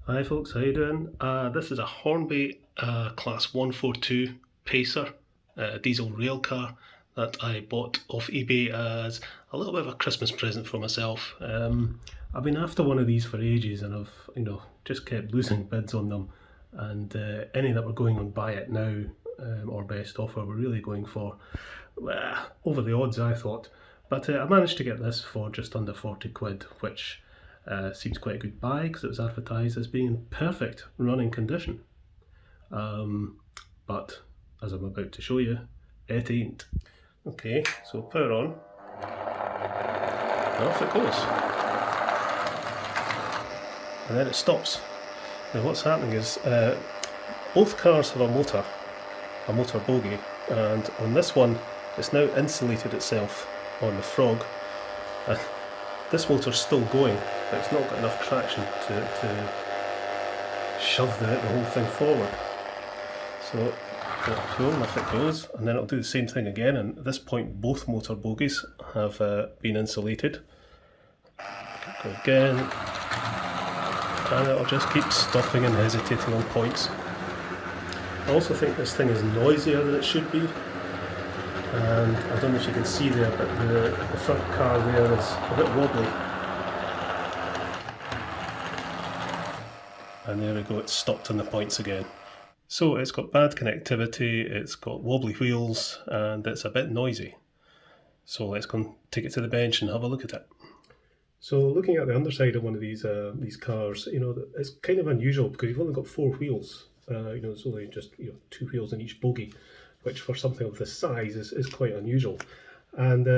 Hi folks, how you doing? This is a Hornby Class 142 Pacer diesel railcar that I bought off eBay as a little bit of a Christmas present for myself. I've been after one of these for ages, and I've just kept losing bids on them, and any that were going on buy it now or best offer were really going for over the odds, I thought. But I managed to get this for just under 40 quid, which seems quite a good buy because it was advertised as being in perfect running condition. But as I'm about to show you, it ain't. Okay, so power on, and off it goes. And then it stops. Now what's happening is both cars have a motor bogie, and on this one it's now insulated itself on the frog. This motor's still going, but it's not got enough traction to shove the whole thing forward. So pull, off it goes, and then it'll do the same thing again, and at this point both motor bogies have been insulated. Go again, and it'll just keep stopping and hesitating on points. I also think this thing is noisier than it should be, and I don't know if you can see there, but the front car there is a bit wobbly. And there we go, it's stopped on the points again. So it's got bad connectivity, it's got wobbly wheels, and it's a bit noisy. So let's go and take it to the bench and have a look at it. So looking at the underside of one of these cars, it's kind of unusual because you've only got four wheels. It's only just two wheels in each bogie, which for something of this size is quite unusual. And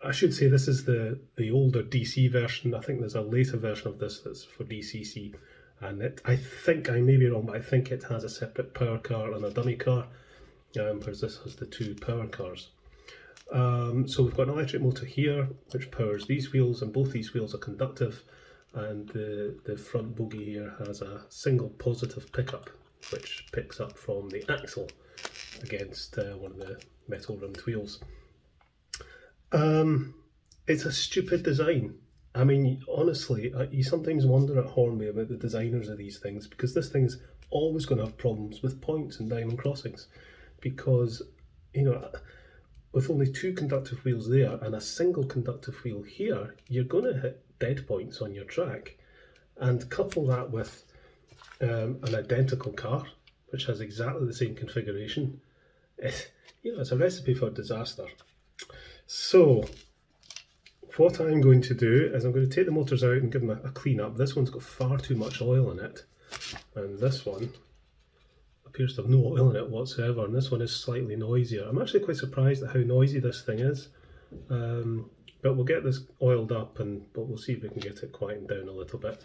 I should say this is the older DC version. I think there's a later version of this that's for DCC, and I think, I may be wrong, but I think it has a separate power car and a dummy car, whereas this has the two power cars. So we've got an electric motor here which powers these wheels, and both these wheels are conductive, and the front bogie here has a single positive pickup which picks up from the axle against one of the metal rimmed wheels. It's a stupid design. I mean, honestly, you sometimes wonder at Hornby about the designers of these things, because this thing's always going to have problems with points and diamond crossings, because with only two conductive wheels there and a single conductive wheel here, you're going to hit dead points on your track. And couple that with an identical car which has exactly the same configuration, it's a recipe for disaster. So what I'm going to do is I'm going to take the motors out and give them a clean up. This one's got far too much oil in it, and this one appears to have no oil in it whatsoever, and this one is slightly noisier. I'm actually quite surprised at how noisy this thing is, but we'll get this oiled up, but we'll see if we can get it quieting down a little bit.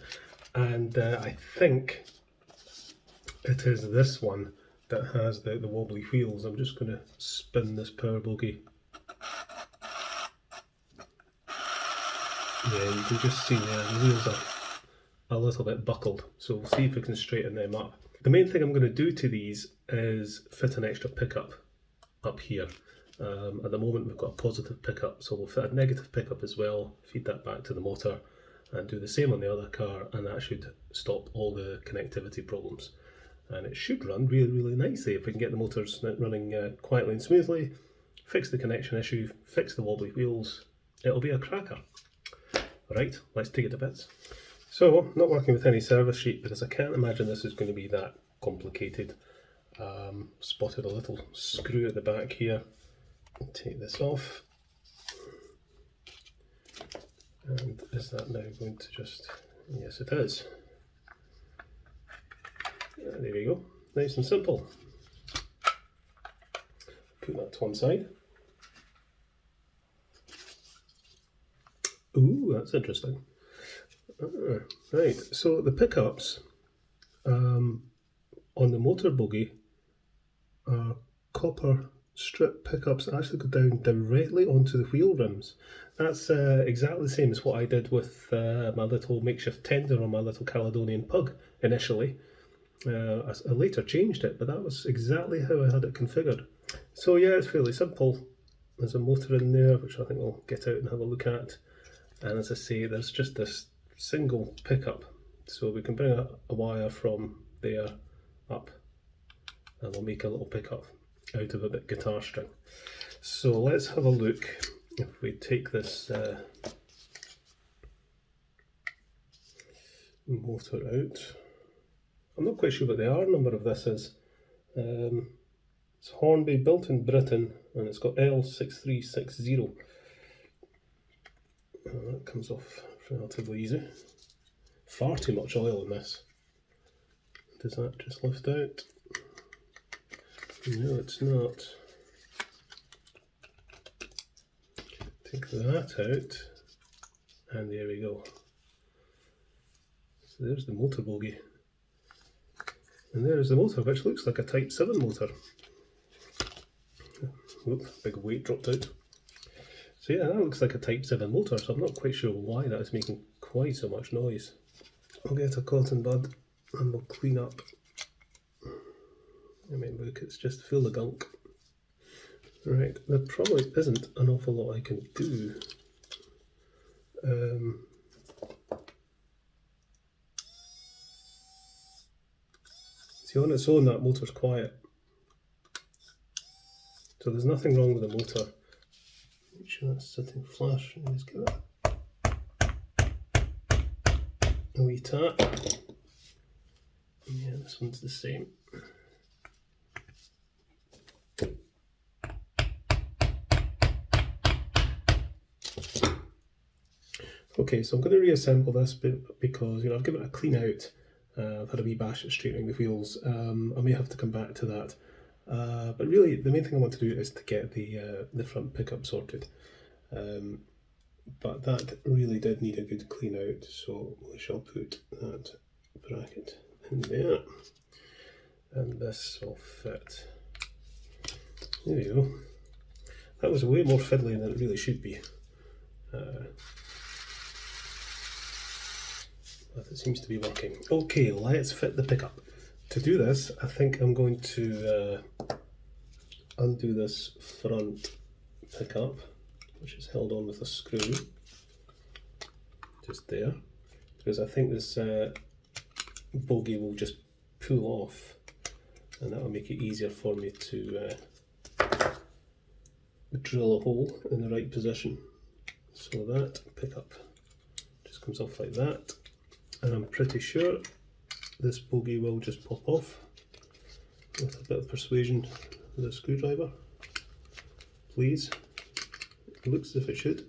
And I think it is this one that has the wobbly wheels. I'm just going to spin this power bogie. Yeah, you can just see there the wheels are a little bit buckled, so we'll see if we can straighten them up. The main thing I'm going to do to these is fit an extra pickup up here. At the moment we've got a positive pickup, so we'll fit a negative pickup as well, feed that back to the motor, and do the same on the other car, and that should stop all the connectivity problems. And it should run really, really nicely if we can get the motors running quietly and smoothly, fix the connection issue, fix the wobbly wheels. It'll be a cracker. Right, let's take it to bits. So, not working with any service sheet because I can't imagine this is going to be that complicated. Spotted a little screw at the back here. Take this off. And is that now going to just... Yes, it is. There we go. Nice and simple. Put that to one side. Ooh, that's interesting. Right, so the pickups on the motor bogie are copper strip pickups that actually go down directly onto the wheel rims. That's exactly the same as what I did with my little makeshift tender on my little Caledonian pug initially. I later changed it, but that was exactly how I had it configured. So yeah, it's fairly simple. There's a motor in there, which I think we'll get out and have a look at. And as I say, there's just this single pickup So we can bring a wire from there up and we'll make a little pickup out of a bit guitar string. So let's have a look. If we take this motor out, I'm not quite sure what the R number of this is. It's Hornby, built in Britain, and it's got L6360. That comes off relatively easy. Far too much oil in this. Does that just lift out? No, it's not. Take that out, and there we go. So there's the motor bogie. And there's the motor, which looks like a Type 7 motor. Whoop, big weight dropped out. So yeah, that looks like a Type 7 motor, so I'm not quite sure why that is making quite so much noise. I'll get a cotton bud and we'll clean up. I mean, look, it's just full of gunk. Right, there probably isn't an awful lot I can do. See, on its own that motor's quiet. So there's nothing wrong with the motor. Make sure that's sitting flush and just give it a wee tap. Yeah, this one's the same. Okay, so I'm going to reassemble this because, you know, I've given it a clean out. I've had a wee bash at straightening the wheels. I may have to come back to that. But really, the main thing I want to do is to get the front pickup sorted. But that really did need a good clean out, so we shall put that bracket in there. And this will fit. There we go. That was way more fiddly than it really should be. But it seems to be working. Okay, let's fit the pickup. To do this, I think I'm going to undo this front pickup, which is held on with a screw, just there, because I think this bogie will just pull off, and that will make it easier for me to drill a hole in the right position. So that pickup just comes off like that, and I'm pretty sure this bogie will just pop off with a bit of persuasion with a screwdriver. Please. It looks as if it should.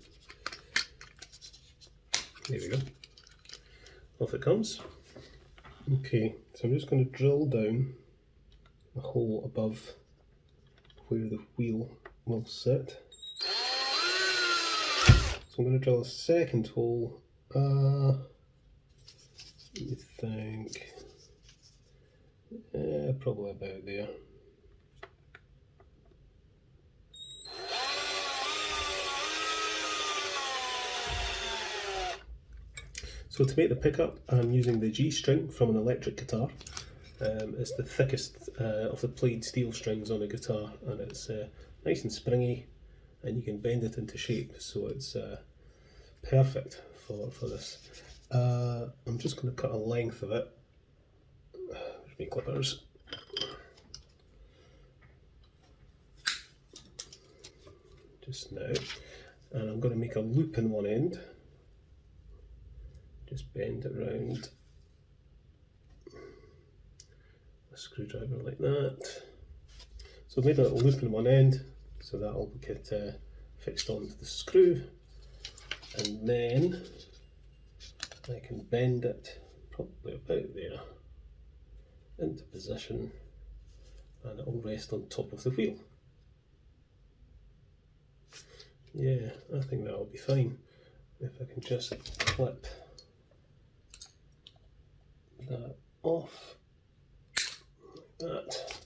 There we go. Off it comes. Okay, so I'm just going to drill down a hole above where the wheel will sit. So I'm going to drill a second hole. Let me think. Probably about there. So to make the pickup, I'm using the G string from an electric guitar. It's the thickest of the played steel strings on a guitar, and it's nice and springy, and you can bend it into shape, so it's perfect for this. I'm just going to cut a length of it. There's my clippers. Just now, and I'm going to make a loop in one end. Just bend it round a screwdriver like that. So I've made a little loop in one end, so that'll get fixed onto the screw, and then I can bend it probably about there into position, and it will rest on top of the wheel. Yeah, I think that'll be fine. If I can just clip that off like that.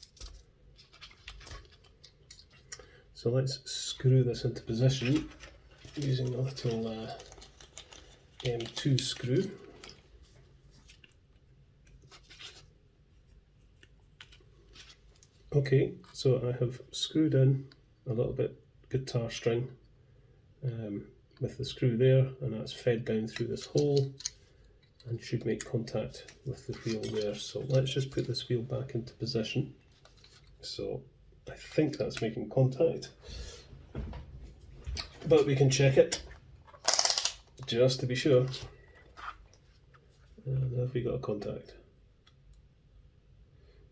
So let's screw this into position using a little M2 screw. Okay, so I have screwed in a little bit guitar string with the screw there, and that's fed down through this hole, and should make contact with the wheel there. So let's just put this wheel back into position. So I think that's making contact, but we can check it just to be sure. And have we got a contact?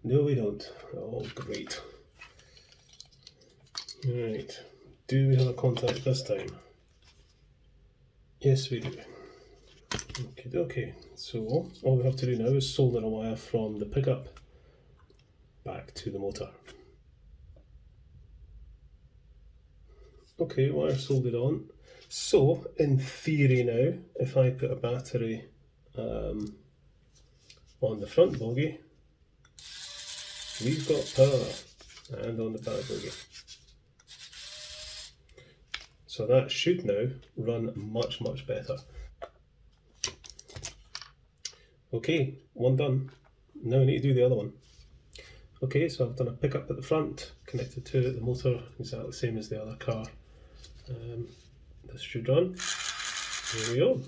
No, we don't. Oh, great. Right, do we have a contact this time? Yes, we do. Okay, so all we have to do now is solder a wire from the pickup back to the motor. Okay, wire soldered on. So, in theory now, if I put a battery on the front bogie, we've got power, and on the back bogie. So that should now run much, much better. Okay, one done. Now we need to do the other one. Okay, so I've done a pickup at the front, connected to the motor, exactly the same as the other car. This should run. Here we go.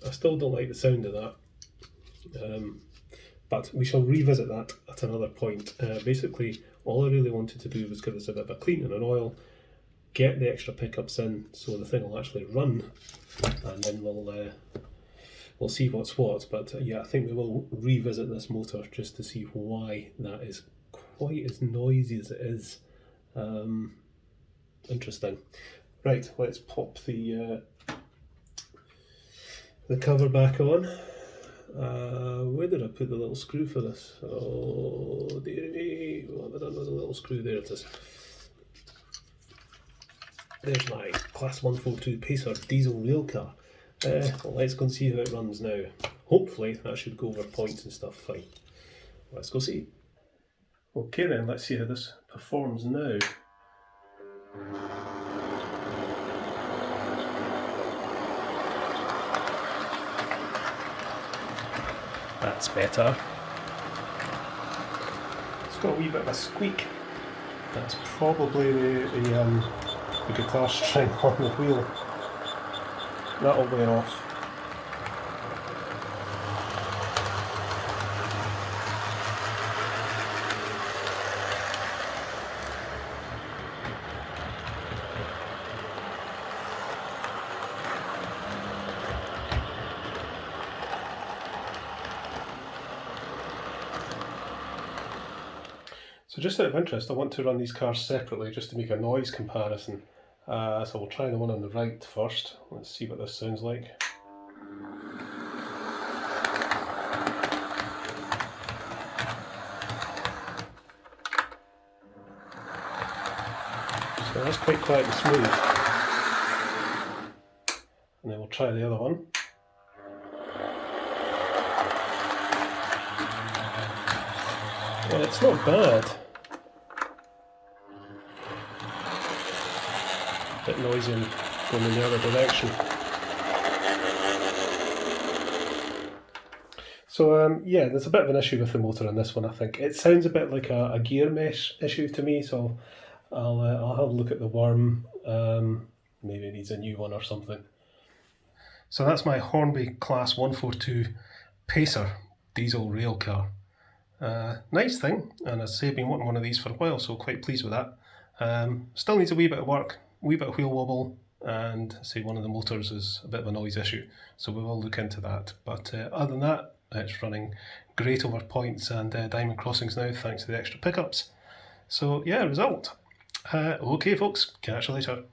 I still don't like the sound of that, but we shall revisit that at another point. Basically, all I really wanted to do was give this a bit of a clean and an oil, get the extra pickups in so the thing will actually run, and then we'll see what's what. But yeah, I think we will revisit this motor just to see why that is quite as noisy as it is. Interesting. Right, let's pop the cover back on. Where did I put the little screw for this? Oh dear me, what have I done with the little screw? There it is. There's my Class 142 Pacer diesel railcar. Well, let's go and see how it runs now. Hopefully that should go over points and stuff fine. Let's go see. Okay then, let's see how this performs now. That's better. It's got a wee bit of a squeak. That's probably the guitar string on the wheel. That'll wear off. So just out of interest, I want to run these cars separately just to make a noise comparison. So we'll try the one on the right first. Let's see what this sounds like. So that's quite quiet and smooth. And then we'll try the other one. Well, it's not bad. A bit noisy and going in the other direction. So yeah, there's a bit of an issue with the motor on this one, I think. It sounds a bit like a gear mesh issue to me, so I'll have a look at the worm. Maybe it needs a new one or something. So that's my Hornby Class 142 Pacer diesel rail car. Nice thing, and as I say, I've been wanting one of these for a while, so quite pleased with that. Still needs a wee bit of work, a wee bit of wheel wobble, and say one of the motors is a bit of a noise issue, so we will look into that. But other than that, it's running great over points and diamond crossings now, thanks to the extra pickups. So yeah, result. Okay folks, catch you later.